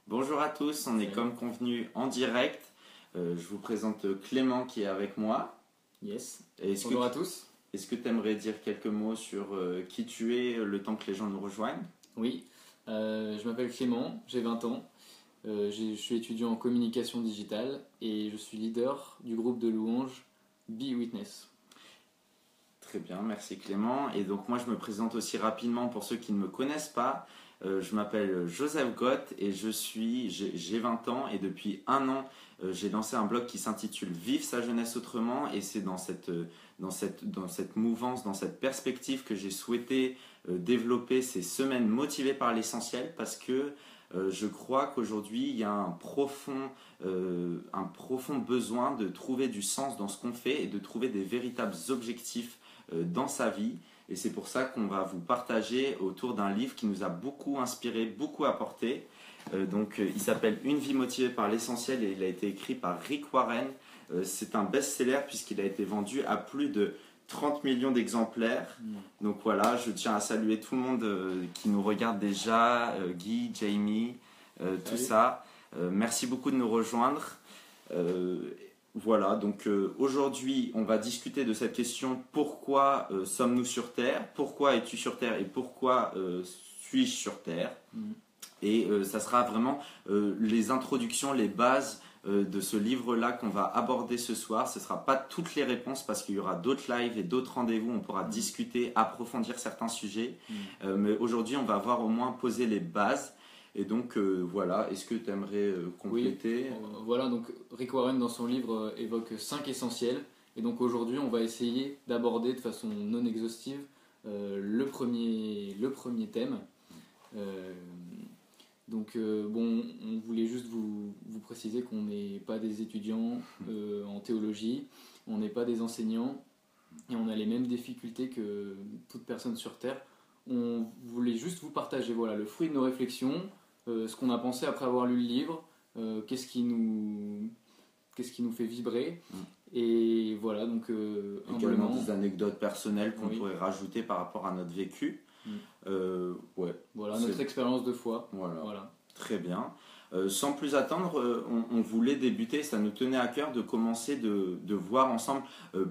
Bonjour à tous, on est Salut. comme convenu en direct. Je vous présente Clément qui est avec moi. Yes. Est-ce Bonjour à que tous. est-ce que tu aimerais dire quelques mots sur qui tu es le temps que les gens nous rejoignent? Oui, je m'appelle Clément, j'ai 20 ans. Je suis étudiant en communication digitale et je suis leader du groupe de louanges Be Witness. Très bien, merci Clément. Et donc moi je me présente aussi rapidement pour ceux qui ne me connaissent pas. Je m'appelle Joseph Gott et j'ai 20 ans et depuis un an j'ai lancé un blog qui s'intitule Vive sa jeunesse autrement et c'est dans cette mouvance, dans cette perspective que j'ai souhaité développer ces semaines motivées par l'essentiel parce que je crois qu'aujourd'hui il y a un profond besoin de trouver du sens dans ce qu'on fait et de trouver des véritables objectifs dans sa vie. Et c'est pour ça qu'on va vous partager autour d'un livre qui nous a beaucoup inspiré, beaucoup apporté. Il s'appelle Une vie motivée par l'essentiel et il a été écrit par Rick Warren. C'est un best-seller puisqu'il a été vendu à plus de 30 millions d'exemplaires. Donc voilà, je tiens à saluer tout le monde qui nous regarde déjà, Guy, Jamie, tout Salut. ça. Merci beaucoup de nous rejoindre. Voilà, donc aujourd'hui, on va discuter de cette question pourquoi sommes-nous sur Terre? Pourquoi es-tu sur Terre et pourquoi suis-je sur Terre? Mm. Et ça sera vraiment les introductions, les bases de ce livre-là qu'on va aborder ce soir. Ce ne sera pas toutes les réponses parce qu'il y aura d'autres lives et d'autres rendez-vous. On pourra discuter, approfondir certains sujets. Mais aujourd'hui, on va voir au moins poser les bases. Et donc voilà, est-ce que tu aimerais compléter? Voilà, donc Rick Warren dans son livre évoque 5 essentiels. Et donc aujourd'hui, on va essayer d'aborder de façon non exhaustive le premier thème. Bon, on voulait juste vous préciser qu'on n'est pas des étudiants en théologie, on n'est pas des enseignants et on a les mêmes difficultés que toute personne sur Terre. On voulait juste vous partager voilà, le fruit de nos réflexions, ce qu'on a pensé après avoir lu le livre, qu'est-ce qui nous fait vibrer. Et voilà, donc Également humblement, des anecdotes personnelles qu'on oui. pourrait rajouter par rapport à notre vécu. Ouais, Voilà, c'est- notre expérience de foi. voilà. Voilà. Très bien. Sans plus attendre, on voulait débuter, ça nous tenait à cœur de commencer de voir ensemble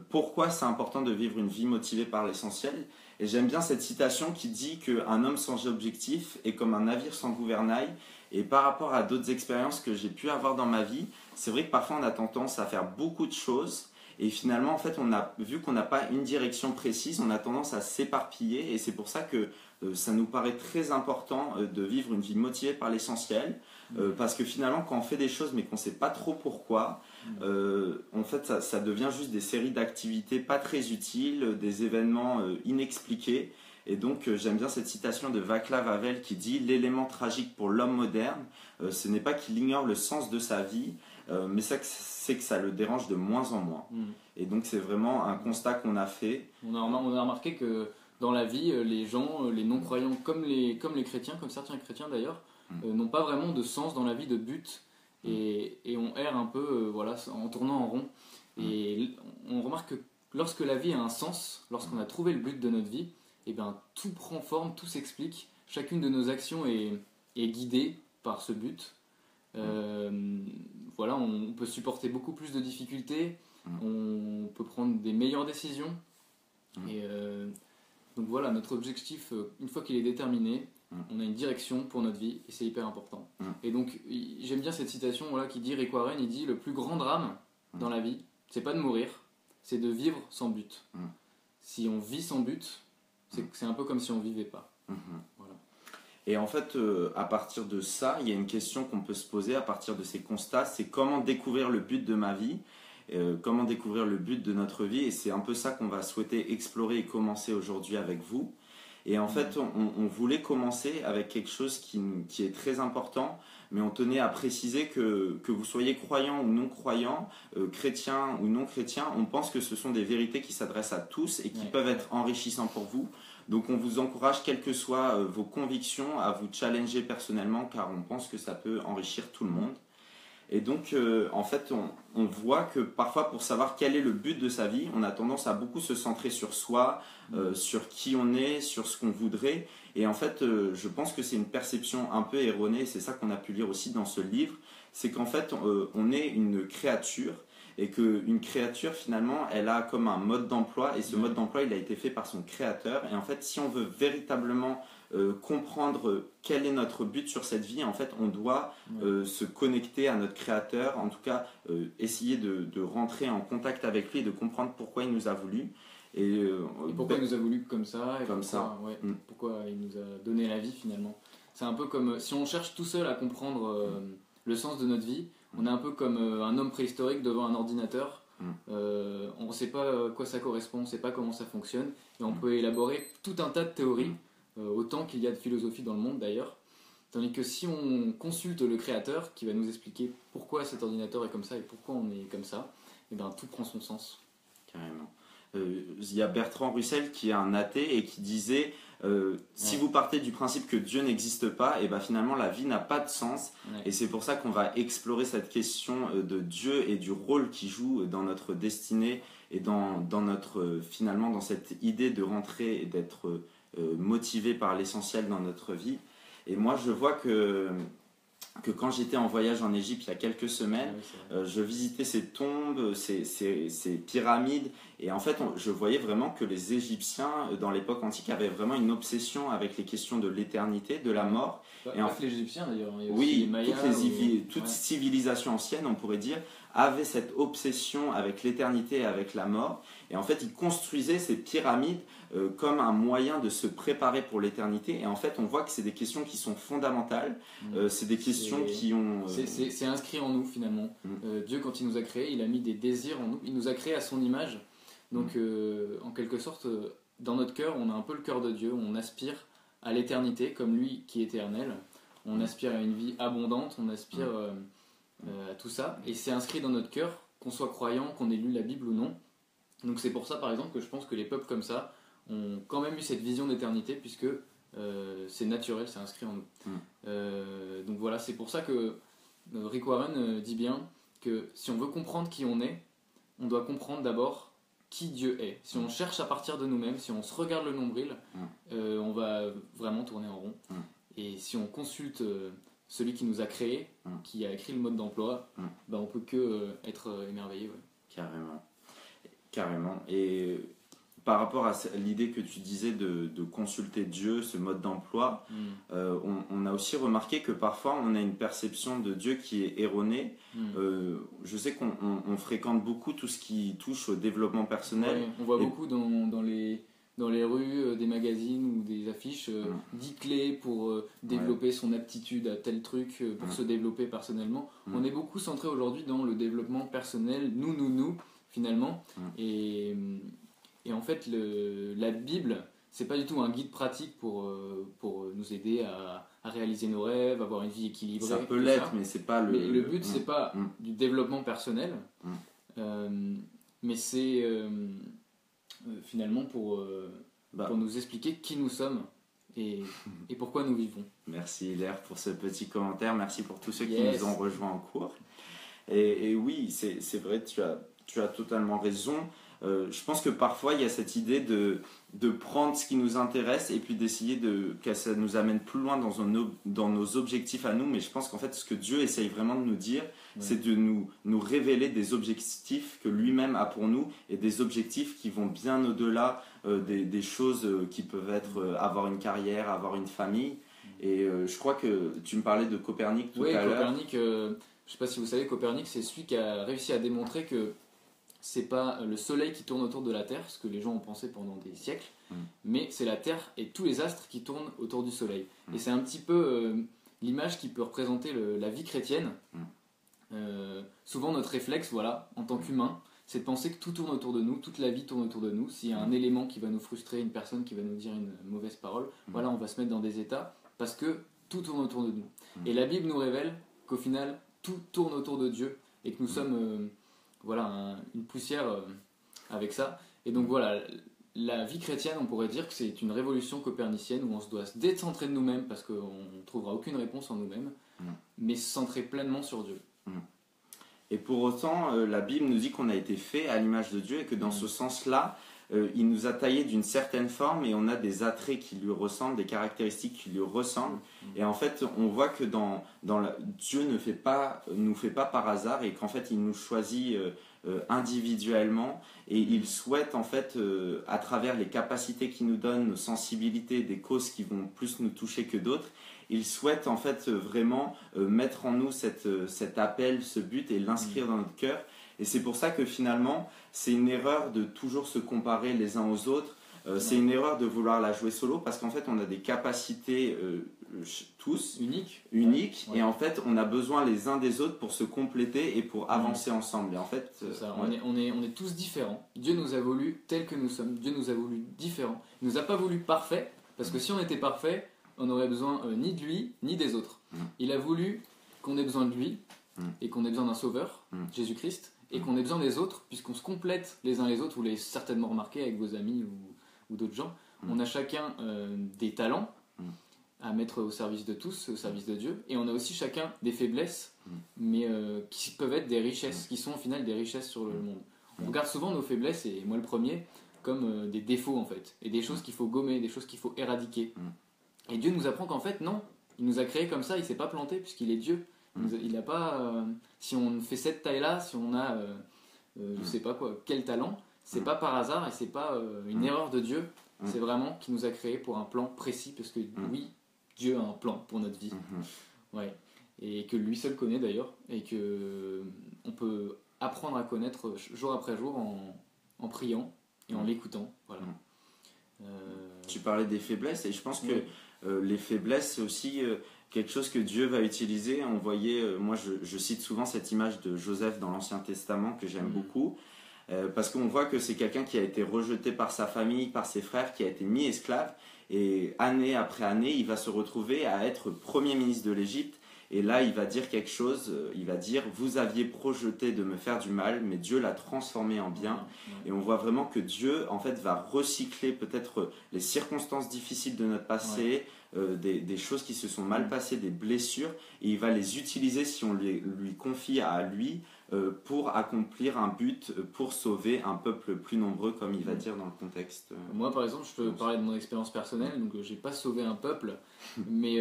pourquoi c'est important de vivre une vie motivée par l'essentiel. Et j'aime bien cette citation qui dit qu'un homme sans objectif est comme un navire sans gouvernail. Et par rapport à d'autres expériences que j'ai pu avoir dans ma vie, c'est vrai que parfois on a tendance à faire beaucoup de choses. Et finalement, en fait, vu qu'on n'a pas une direction précise, on a tendance à s'éparpiller. Et c'est pour ça que ça nous paraît très important de vivre une vie motivée par l'essentiel. Parce que finalement, quand on fait des choses mais qu'on ne sait pas trop pourquoi, en fait, ça devient juste des séries d'activités pas très utiles, des événements inexpliqués. Et donc, j'aime bien cette citation de Václav Havel qui dit: l'élément tragique pour l'homme moderne, ce n'est pas qu'il ignore le sens de sa vie, mais c'est que ça le dérange de moins en moins. Et donc, c'est vraiment un constat qu'on a fait. On a remarqué que dans la vie, les gens, les non-croyants, comme les chrétiens, comme certains chrétiens d'ailleurs, n'ont pas vraiment de sens dans la vie, de but, et on erre un peu voilà, en tournant en rond. Et on remarque que lorsque la vie a un sens, lorsqu'on a trouvé le but de notre vie, et ben, tout prend forme, tout s'explique, chacune de nos actions est guidée par ce but. Voilà, on peut supporter beaucoup plus de difficultés, on peut prendre des meilleures décisions. Et donc voilà, notre objectif, une fois qu'il est déterminé, on a une direction pour notre vie et c'est hyper important. Et donc j'aime bien cette citation voilà, qui dit, Rick Warren, il dit: le plus grand drame dans la vie, c'est pas de mourir, c'est de vivre sans but. Si on vit sans but, c'est un peu comme si on vivait pas. Voilà. Et en fait, à partir de ça, il y a une question qu'on peut se poser à partir de ces constats, c'est comment découvrir le but de ma vie, comment découvrir le but de notre vie, et c'est un peu ça qu'on va souhaiter explorer et commencer aujourd'hui avec vous. Et en fait, on voulait commencer avec quelque chose qui est très important, mais on tenait à préciser que vous soyez croyant ou non croyant, chrétien ou non chrétien, on pense que ce sont des vérités qui s'adressent à tous et qui peuvent être enrichissantes pour vous. Donc on vous encourage, quelles que soient vos convictions, à vous challenger personnellement, car on pense que ça peut enrichir tout le monde. Et donc, en fait, on voit que parfois, pour savoir quel est le but de sa vie, on a tendance à beaucoup se centrer sur soi, sur qui on est, sur ce qu'on voudrait. Et en fait, je pense que c'est une perception un peu erronée, c'est ça qu'on a pu lire aussi dans ce livre, c'est qu'en fait, on est une créature, et qu'une créature, finalement, elle a comme un mode d'emploi, et ce mode d'emploi, il a été fait par son créateur. Et en fait, si on veut véritablement comprendre quel est notre but sur cette vie, en fait on doit se connecter à notre créateur, en tout cas essayer de rentrer en contact avec lui et de comprendre pourquoi il nous a voulu et pourquoi il nous a voulu comme ça, et comme pourquoi il nous a donné la vie finalement. C'est un peu comme si on cherche tout seul à comprendre le sens de notre vie, on est un peu comme un homme préhistorique devant un ordinateur. On ne sait pas à quoi ça correspond, on ne sait pas comment ça fonctionne, et on peut élaborer tout un tas de théories, autant qu'il y a de philosophie dans le monde d'ailleurs. Tandis que si on consulte le créateur, qui va nous expliquer pourquoi cet ordinateur est comme ça et pourquoi on est comme ça, et ben tout prend son sens. Carrément. Il y a Bertrand Russell qui est un athée et qui disait si vous partez du principe que Dieu n'existe pas, et ben finalement la vie n'a pas de sens. Et c'est pour ça qu'on va explorer cette question de Dieu et du rôle qu'il joue dans notre destinée et dans notre, finalement dans cette idée de rentrer et d'être motivé par l'essentiel dans notre vie. Et moi je vois que quand j'étais en voyage en Égypte il y a quelques semaines, je visitais ces tombes, ces pyramides, et en fait je voyais vraiment que les Égyptiens dans l'époque antique avaient vraiment une obsession avec les questions de l'éternité, de la mort. Et en fait les Égyptiens d'ailleurs, il y a aussi oui, les Mayas, toute civilisation ancienne on pourrait dire avait cette obsession avec l'éternité et avec la mort, et en fait ils construisaient ces pyramides comme un moyen de se préparer pour l'éternité. Et en fait on voit que c'est des questions qui sont fondamentales, c'est des questions qui ont... C'est inscrit en nous finalement. Dieu quand il nous a créés, il a mis des désirs en nous, il nous a créés à son image, donc en quelque sorte dans notre cœur on a un peu le cœur de Dieu, on aspire à l'éternité comme lui qui est éternel, on aspire à une vie abondante, on aspire à tout ça, et c'est inscrit dans notre cœur, qu'on soit croyant, qu'on ait lu la Bible ou non. Donc c'est pour ça par exemple que je pense que les peuples comme ça ont quand même eu cette vision d'éternité, puisque c'est naturel, c'est inscrit en nous. Donc voilà, c'est pour ça que Rick Warren dit bien que si on veut comprendre qui on est, on doit comprendre d'abord qui Dieu est. Si on cherche à partir de nous-mêmes, si on se regarde le nombril, on va vraiment tourner en rond. Et si on consulte celui qui nous a créés, qui a écrit le mode d'emploi, on peut que être émerveillé. Carrément. Et par rapport à l'idée que tu disais de consulter Dieu, ce mode d'emploi, on a aussi remarqué que parfois on a une perception de Dieu qui est erronée. Je sais qu'on fréquente beaucoup tout ce qui touche au développement personnel. On voit beaucoup dans les rues des magazines ou des affiches 10 clés pour développer son aptitude à tel truc, pour se développer personnellement. On est beaucoup centré aujourd'hui dans le développement personnel, nous finalement. Et en fait, la Bible, c'est pas du tout un guide pratique pour nous aider à réaliser nos rêves, avoir une vie équilibrée. Ça peut l'être, mais c'est pas le... Mais le but, c'est pas du développement personnel, mais c'est finalement pour nous expliquer qui nous sommes et pourquoi nous vivons. Merci Hilaire pour ce petit commentaire, merci pour tous ceux qui nous ont rejoints en cours. Et oui, c'est vrai, tu as totalement raison. Je pense que parfois il y a cette idée de prendre ce qui nous intéresse et puis d'essayer que ça nous amène plus loin dans nos objectifs à nous, mais je pense qu'en fait ce que Dieu essaye vraiment de nous dire, c'est de nous révéler des objectifs que lui-même a pour nous, et des objectifs qui vont bien au-delà des choses qui peuvent être avoir une carrière, avoir une famille. Et je crois que tu me parlais de Copernic tout à l'heure. Oui, Copernic, je ne sais pas si vous savez, Copernic c'est celui qui a réussi à démontrer que c'est pas le soleil qui tourne autour de la Terre, ce que les gens ont pensé pendant des siècles, mais c'est la Terre et tous les astres qui tournent autour du soleil. Et c'est un petit peu l'image qui peut représenter la vie chrétienne. Souvent notre réflexe, en tant qu'humain, c'est de penser que tout tourne autour de nous, toute la vie tourne autour de nous. S'il y a un élément qui va nous frustrer, une personne qui va nous dire une mauvaise parole, on va se mettre dans des états parce que tout tourne autour de nous. Et la Bible nous révèle qu'au final, tout tourne autour de Dieu et que nous sommes... une poussière avec ça. Et donc la vie chrétienne, on pourrait dire que c'est une révolution copernicienne où on se doit se décentrer de nous-mêmes parce qu'on ne trouvera aucune réponse en nous-mêmes, mais se centrer pleinement sur Dieu. Et pour autant, la Bible nous dit qu'on a été fait à l'image de Dieu et que dans ce sens-là, il nous a taillé d'une certaine forme et on a des attraits qui lui ressemblent, des caractéristiques qui lui ressemblent. Et en fait, on voit que Dieu ne nous fait pas par hasard et qu'en fait, il nous choisit individuellement et il souhaite en fait, à travers les capacités qu'il nous donne, nos sensibilités, des causes qui vont plus nous toucher que d'autres, il souhaite en fait vraiment mettre en nous cet appel, ce but et l'inscrire dans notre cœur. Et c'est pour ça que finalement, c'est une erreur de toujours se comparer les uns aux autres. C'est une erreur de vouloir la jouer solo parce qu'en fait, on a des capacités tous uniques. Ouais. Et en fait, on a besoin les uns des autres pour se compléter et pour avancer ensemble. Et en fait, ça. On est tous différents. Dieu nous a voulu tels que nous sommes. Dieu nous a voulu différents. Il nous a pas voulu parfaits parce que si on était parfait, on n'aurait besoin ni de lui ni des autres. Il a voulu qu'on ait besoin de lui et qu'on ait besoin d'un sauveur, Jésus-Christ, et qu'on ait besoin des autres, puisqu'on se complète les uns les autres. Vous l'avez certainement remarqué avec vos amis ou d'autres gens. On a chacun des talents à mettre au service de tous, au service de Dieu, et on a aussi chacun des faiblesses, mais qui peuvent être des richesses, qui sont au final des richesses sur le monde. On regarde souvent nos faiblesses, et moi le premier, comme des défauts en fait, et des choses qu'il faut gommer, des choses qu'il faut éradiquer. Et Dieu nous apprend qu'en fait non, il nous a créés comme ça, il s'est pas planté puisqu'il est Dieu. Il n'a pas, si on fait cette taille-là, si on a, je sais pas quoi, quel talent, c'est pas par hasard et c'est pas une erreur de Dieu. C'est vraiment qu'il nous a créés pour un plan précis, parce que oui, Dieu a un plan pour notre vie. Ouais. Et que lui seul connaît d'ailleurs, et que on peut apprendre à connaître jour après jour en priant et en l'écoutant. Voilà. Tu parlais des faiblesses, et je pense que les faiblesses, c'est aussi quelque chose que Dieu va utiliser. On voyait, moi je cite souvent cette image de Joseph dans l'Ancien Testament que j'aime beaucoup, parce qu'on voit que c'est quelqu'un qui a été rejeté par sa famille, par ses frères, qui a été mis esclave, et année après année, il va se retrouver à être premier ministre de l'Égypte. Et là, il va dire quelque chose, il va dire « Vous aviez projeté de me faire du mal, mais Dieu l'a transformé en bien. » Et on voit vraiment que Dieu, en fait, va recycler peut-être les circonstances difficiles de notre passé, des choses qui se sont mal passées, des blessures, et il va les utiliser, si on lui confie à lui, pour accomplir un but, pour sauver un peuple plus nombreux, comme il va dire dans le contexte. Moi, par exemple, je peux parler de mon expérience personnelle. Donc, j'ai pas sauvé un peuple, mais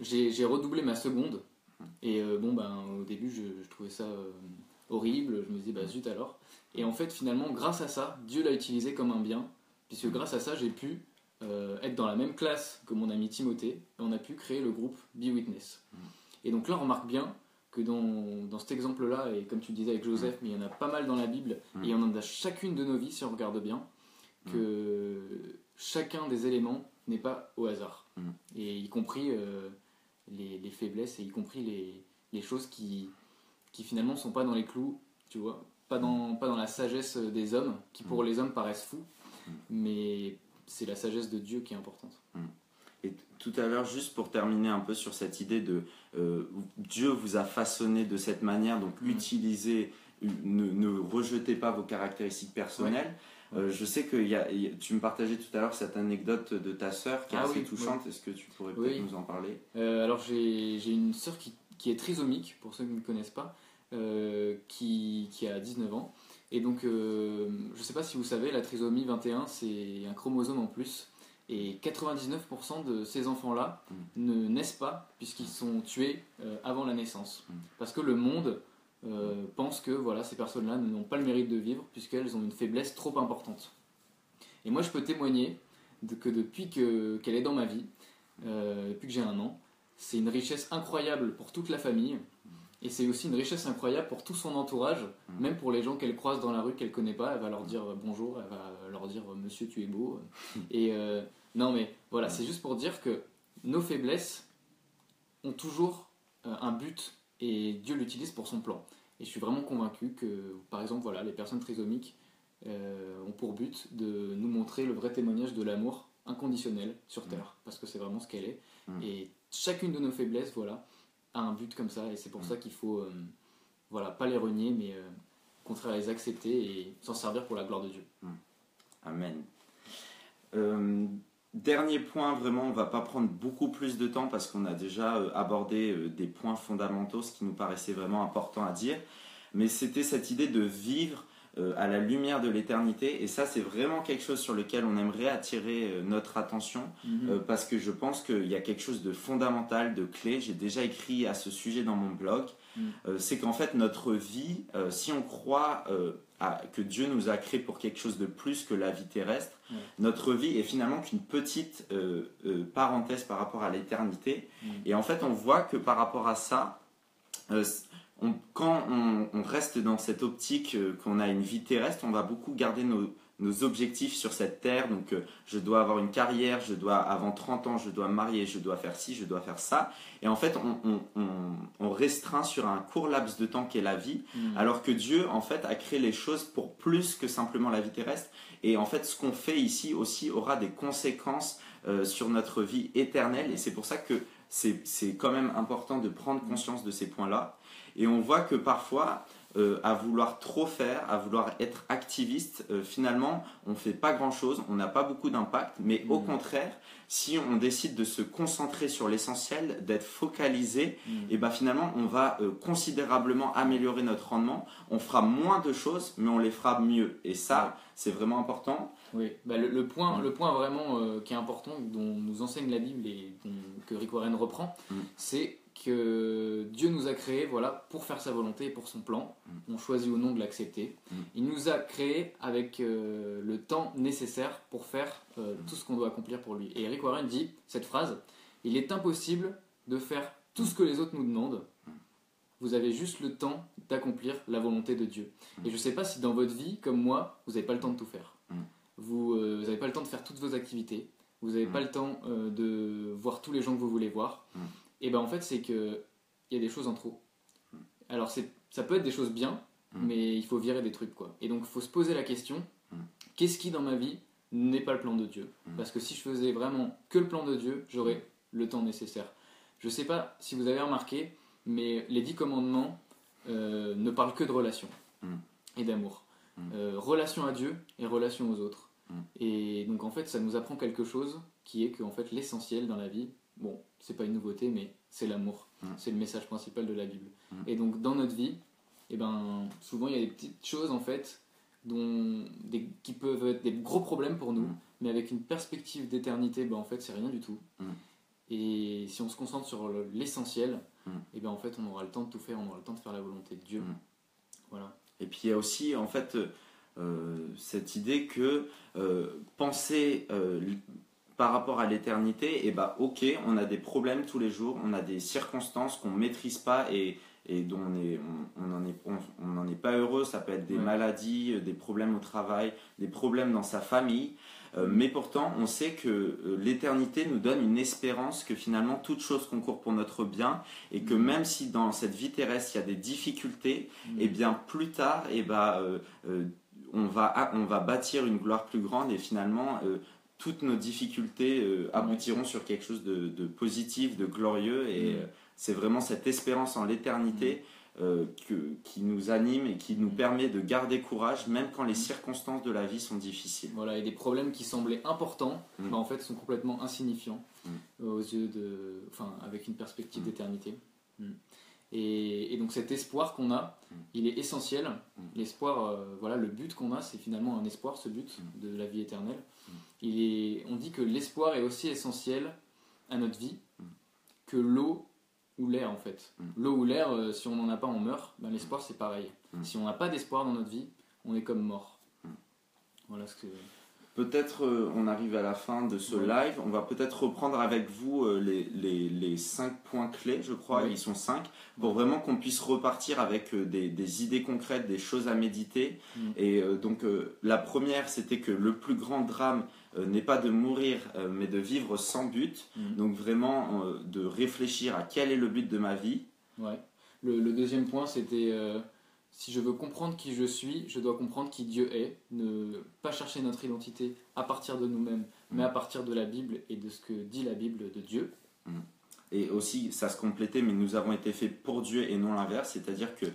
j'ai redoublé ma seconde. Et au début, je trouvais ça horrible. Je me disais, zut alors. Et en fait, finalement, grâce à ça, Dieu l'a utilisé comme un bien, puisque grâce à ça, j'ai pu être dans la même classe que mon ami Timothée, et on a pu créer le groupe Be Witness. Et donc là, on remarque bien que dans cet exemple-là, et comme tu disais avec Joseph, mais il y en a pas mal dans la Bible, et il y en a chacune de nos vies, si on regarde bien, que chacun des éléments n'est pas au hasard. Et y compris les faiblesses, et y compris les choses qui finalement ne sont pas dans les clous, tu vois, pas dans la sagesse des hommes, qui pour les hommes paraissent fous, mais c'est la sagesse de Dieu qui est importante. Et tout à l'heure, juste pour terminer un peu sur cette idée de Dieu vous a façonné de cette manière, donc utilisez, ne rejetez pas vos caractéristiques personnelles. Je sais que tu me partageais tout à l'heure cette anecdote de ta sœur qui est assez touchante. Est-ce que tu pourrais peut-être nous en parler? Alors j'ai une sœur qui est trisomique, pour ceux qui ne connaissent pas, qui a 19 ans. Et donc, je ne sais pas si vous savez, la trisomie 21, c'est un chromosome en plus. Et 99% de ces enfants-là ne naissent pas, puisqu'ils sont tués avant la naissance. Parce que le monde pense que ces personnes-là n'ont pas le mérite de vivre, puisqu'elles ont une faiblesse trop importante. Et moi, je peux témoigner que depuis qu'elle est dans ma vie, depuis que j'ai 1 an, c'est une richesse incroyable pour toute la famille. Et c'est aussi une richesse incroyable pour tout son entourage, même pour les gens qu'elle croise dans la rue qu'elle ne connaît pas. Elle va leur dire bonjour, elle va leur dire monsieur, tu es beau. Et non, mais voilà, c'est juste pour dire que nos faiblesses ont toujours un but et Dieu l'utilise pour son plan. Et je suis vraiment convaincu que, par exemple, les personnes trisomiques ont pour but de nous montrer le vrai témoignage de l'amour inconditionnel sur Terre, parce que c'est vraiment ce qu'elle est. Et chacune de nos faiblesses, a un but comme ça, et c'est pour ça qu'il faut pas les renier, mais au contraire les accepter et s'en servir pour la gloire de Dieu. Amen. dernier point, vraiment, on ne va pas prendre beaucoup plus de temps parce qu'on a déjà abordé des points fondamentaux, ce qui nous paraissait vraiment important à dire. Mais c'était cette idée de vivre à la lumière de l'éternité. Et ça, c'est vraiment quelque chose sur lequel on aimerait attirer notre attention parce que je pense qu'il y a quelque chose de fondamental, de clé. J'ai déjà écrit à ce sujet dans mon blog. C'est qu'en fait, notre vie, si on croit que Dieu nous a créés pour quelque chose de plus que la vie terrestre, notre vie est finalement qu'une petite parenthèse par rapport à l'éternité. Et en fait, on voit que par rapport à ça, quand on reste dans cette optique qu'on a une vie terrestre, on va beaucoup garder nos objectifs sur cette terre. Donc, je dois avoir une carrière, avant 30 ans, je dois me marier, je dois faire ci, je dois faire ça. Et en fait, on restreint sur un court laps de temps qu'est la vie, alors que Dieu, en fait, a créé les choses pour plus que simplement la vie terrestre. Et en fait, ce qu'on fait ici aussi aura des conséquences sur notre vie éternelle. Et c'est pour ça que c'est quand même important de prendre conscience de ces points-là. Et on voit que parfois, à vouloir trop faire, à vouloir être activiste, finalement, on ne fait pas grand-chose, on n'a pas beaucoup d'impact, mais au contraire, si on décide de se concentrer sur l'essentiel, d'être focalisé, et ben finalement, on va considérablement améliorer notre rendement. On fera moins de choses, mais on les fera mieux. Et ça, c'est vraiment important. Oui, bah le point vraiment qui est important, dont nous enseigne la Bible et que Rick Warren reprend, c'est que Dieu nous a créés pour faire sa volonté et pour son plan. On choisit ou non de l'accepter. Il nous a créés avec le temps nécessaire pour faire tout ce qu'on doit accomplir pour lui. Et Rick Warren dit cette phrase: il est impossible de faire tout ce que les autres nous demandent. Vous avez juste le temps d'accomplir la volonté de Dieu. Et je ne sais pas si dans votre vie, comme moi, vous n'avez pas le temps de tout faire. Vous n'avez pas le temps de faire toutes vos activités. Vous n'avez pas le temps de voir tous les gens que vous voulez voir. Et ben en fait, c'est qu'il y a des choses en trop. Alors ça peut être des choses bien, mais il faut virer des trucs, quoi. Et donc il faut se poser la question, qu'est-ce qui dans ma vie n'est pas le plan de Dieu? Parce que si je faisais vraiment que le plan de Dieu, j'aurais le temps nécessaire. Je ne sais pas si vous avez remarqué, mais les 10 commandements ne parlent que de relations et d'amour. Relation à Dieu et relation aux autres. Et donc en fait, ça nous apprend quelque chose qui est que en fait, l'essentiel dans la vie, bon, c'est pas une nouveauté, mais c'est l'amour. C'est le message principal de la Bible. Et donc dans notre vie, eh ben, souvent il y a des petites choses en fait qui peuvent être des gros problèmes pour nous, mais avec une perspective d'éternité, ben, en fait c'est rien du tout. Et si on se concentre sur l'essentiel, eh ben, en fait on aura le temps de tout faire, on aura le temps de faire la volonté de Dieu. Voilà. Et puis il y a aussi en fait cette idée que penser par rapport à l'éternité, et bah ok, on a des problèmes tous les jours, on a des circonstances qu'on ne maîtrise pas et dont on n'en est pas heureux. Ça peut être des maladies, des problèmes au travail, des problèmes dans sa famille. Mais pourtant, on sait que l'éternité nous donne une espérance que finalement toute chose concourt pour notre bien et que même si dans cette vie terrestre il y a des difficultés, et bien plus tard, on va bâtir une gloire plus grande et finalement toutes nos difficultés aboutiront sur quelque chose de positif, de glorieux. Et c'est vraiment cette espérance en l'éternité qui nous anime et qui nous permet de garder courage même quand les circonstances de la vie sont difficiles. Voilà, et des problèmes qui semblaient importants, bah, en fait sont complètement insignifiants aux yeux avec une perspective d'éternité. Et donc cet espoir qu'on a, il est essentiel. L'espoir, le but qu'on a, c'est finalement un espoir, ce but de la vie éternelle. On dit que l'espoir est aussi essentiel à notre vie que l'eau ou l'air, en fait. L'eau ou l'air, si on n'en a pas, on meurt. Ben, l'espoir, c'est pareil. Si on n'a pas d'espoir dans notre vie, on est comme mort. Voilà ce que... Peut-être on arrive à la fin de ce live. On va peut-être reprendre avec vous les 5 points clés, je crois. Ils sont 5, pour vraiment qu'on puisse repartir avec des idées concrètes, des choses à méditer. Et donc la première, c'était que le plus grand drame n'est pas de mourir, mais de vivre sans but. Donc vraiment de réfléchir à quel est le but de ma vie. Ouais. Le deuxième point, c'était... si je veux comprendre qui je suis, je dois comprendre qui Dieu est. Ne pas chercher notre identité à partir de nous-mêmes, mais à partir de la Bible et de ce que dit la Bible de Dieu. Et aussi, ça se complétait, mais nous avons été faits pour Dieu et non l'inverse. C'est-à-dire que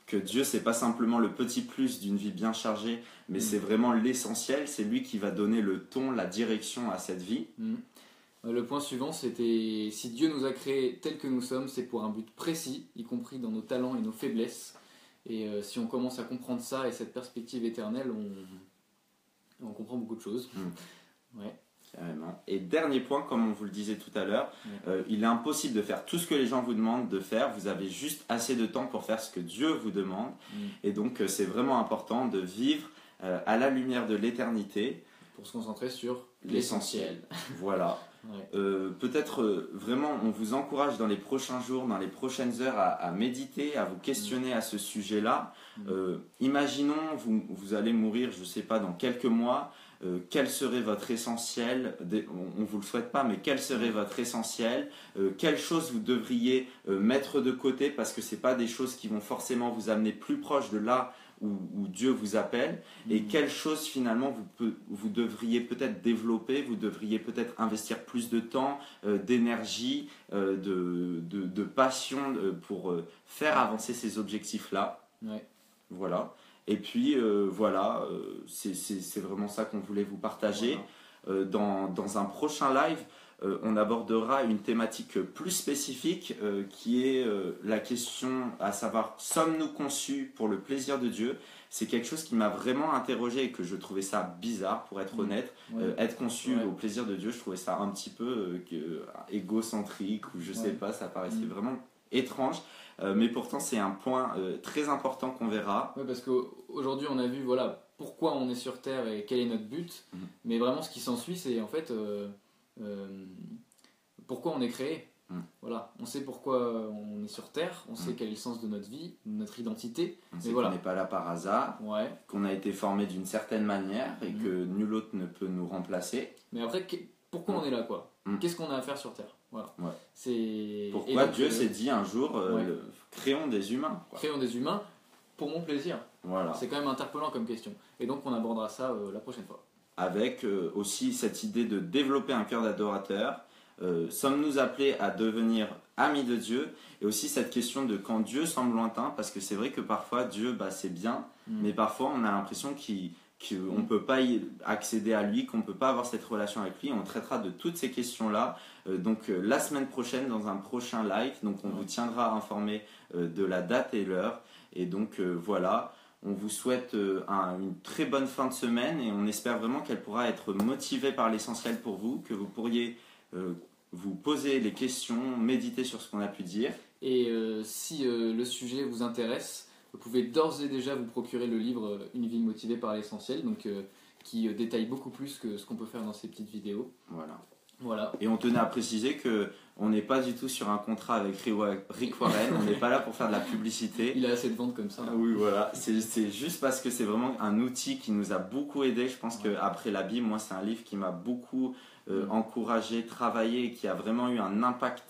que Dieu, c'est pas simplement le petit plus d'une vie bien chargée, mais c'est vraiment l'essentiel. C'est lui qui va donner le ton, la direction à cette vie. Le point suivant, c'était si Dieu nous a créés tels que nous sommes, c'est pour un but précis, y compris dans nos talents et nos faiblesses. Et si on commence à comprendre ça et cette perspective éternelle, on comprend beaucoup de choses. Ouais. Carrément. Et dernier point, comme on vous le disait tout à l'heure, il est impossible de faire tout ce que les gens vous demandent de faire. Vous avez juste assez de temps pour faire ce que Dieu vous demande. Et donc, c'est vraiment important de vivre à la lumière de l'éternité. Pour se concentrer sur l'essentiel. Voilà. Peut-être vraiment, on vous encourage dans les prochains jours, dans les prochaines heures à méditer, à vous questionner à ce sujet-là. Imaginons, vous allez mourir, je ne sais pas, dans quelques mois. Quel serait votre essentiel? On ne vous le souhaite pas, mais quel serait votre essentiel? Quelles choses vous devriez mettre de côté parce que ce n'est pas des choses qui vont forcément vous amener plus proche de là où Dieu vous appelle? Et quelles choses finalement vous devriez peut-être développer? Vous devriez peut-être investir plus de temps, d'énergie, de passion pour faire avancer ces objectifs-là. Voilà. Et puis voilà, c'est vraiment ça qu'on voulait vous partager. Voilà. Dans un prochain live, on abordera une thématique plus spécifique qui est la question à savoir, sommes-nous conçus pour le plaisir de Dieu? C'est quelque chose qui m'a vraiment interrogé et que je trouvais ça bizarre, pour être honnête. Être conçu au plaisir de Dieu, je trouvais ça un petit peu égocentrique, ou je sais pas, ça paraissait vraiment étrange. Mais pourtant c'est un point très important qu'on verra. Oui, parce qu'aujourd'hui on a vu voilà, pourquoi on est sur Terre et quel est notre but, mais vraiment ce qui s'ensuit c'est en fait pourquoi on est créé. Voilà, on sait pourquoi on est sur Terre, on sait quel est le sens de notre vie, notre identité. On sait qu'on n'est pas là par hasard, qu'on a été formé d'une certaine manière et que nul autre ne peut nous remplacer. Mais après, pourquoi on est là quoi? Qu'est-ce qu'on a à faire sur Terre? Voilà. Pourquoi Dieu s'est dit un jour, créons des humains. Créons des humains pour mon plaisir. Voilà. C'est quand même interpellant comme question. Et donc on abordera ça la prochaine fois. Avec aussi cette idée de développer un cœur d'adorateur. Sommes-nous appelés à devenir amis de Dieu? Et aussi cette question de quand Dieu semble lointain, parce que c'est vrai que parfois Dieu c'est bien, mais parfois on a l'impression qu'on ne peut pas y accéder à lui, qu'on ne peut pas avoir cette relation avec lui. On traitera de toutes ces questions-là donc la semaine prochaine dans un prochain live. Donc on vous tiendra informé de la date et l'heure. Et donc voilà, on vous souhaite une très bonne fin de semaine et on espère vraiment qu'elle pourra être motivée par l'essentiel pour vous, que vous pourriez vous poser les questions, méditer sur ce qu'on a pu dire. Et si le sujet vous intéresse, vous pouvez d'ores et déjà vous procurer le livre Une vie motivée par l'essentiel, donc qui détaille beaucoup plus que ce qu'on peut faire dans ces petites vidéos. Voilà. Et on tenait à préciser qu'on n'est pas du tout sur un contrat avec Rick Warren, on n'est pas là pour faire de la publicité. Il a assez de ventes comme ça. Oui, voilà. C'est juste parce que c'est vraiment un outil qui nous a beaucoup aidé. Je pense qu'après la Bible, moi, c'est un livre qui m'a beaucoup encouragé, travaillé et qui a vraiment eu un impact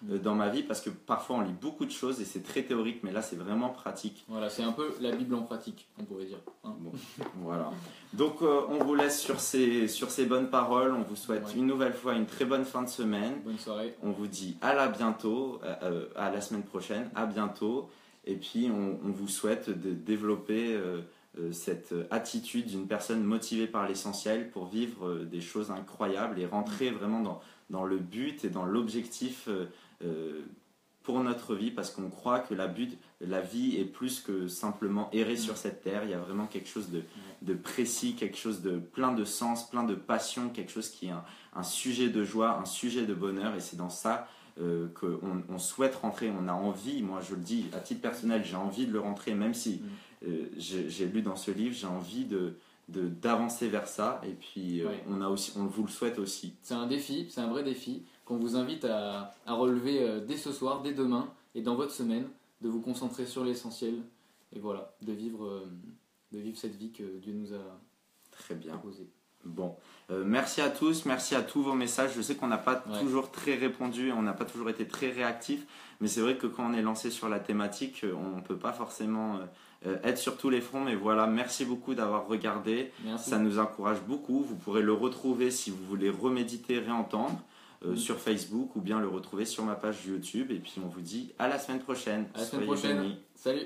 dans ma vie, parce que parfois on lit beaucoup de choses et c'est très théorique, mais là c'est vraiment pratique. Voilà, c'est un peu la Bible en pratique, on pourrait dire. Bon, voilà. Donc on vous laisse sur ces bonnes paroles. On vous souhaite une nouvelle fois une très bonne fin de semaine. Bonne soirée. On vous dit à la semaine prochaine, à bientôt. Et puis on vous souhaite de développer cette attitude d'une personne motivée par l'essentiel pour vivre des choses incroyables et rentrer vraiment dans le but et dans l'objectif pour notre vie, parce qu'on croit que la vie est plus que simplement errer sur cette terre. Il y a vraiment quelque chose de précis, quelque chose de plein de sens, plein de passion, quelque chose qui est un sujet de joie, un sujet de bonheur, et c'est dans ça qu'on souhaite rentrer. On a envie, moi je le dis à titre personnel, j'ai envie de le rentrer, même si j'ai lu dans ce livre, j'ai envie d'avancer vers ça, et puis on vous le souhaite aussi. C'est un défi, c'est un vrai défi qu'on vous invite à relever dès ce soir, dès demain et dans votre semaine, de vous concentrer sur l'essentiel et voilà, de vivre cette vie que Dieu nous a très bien proposée. Bon, merci à tous, merci à tous vos messages. Je sais qu'on n'a pas toujours très répondu, on n'a pas toujours été très réactif, mais c'est vrai que quand on est lancé sur la thématique, on ne peut pas forcément être sur tous les fronts. Mais voilà, merci beaucoup d'avoir regardé. Merci. Ça nous encourage beaucoup. Vous pourrez le retrouver si vous voulez reméditer, réentendre sur Facebook, ou bien le retrouver sur ma page YouTube. Et puis on vous dit à la semaine prochaine. À la semaine prochaine. Salut.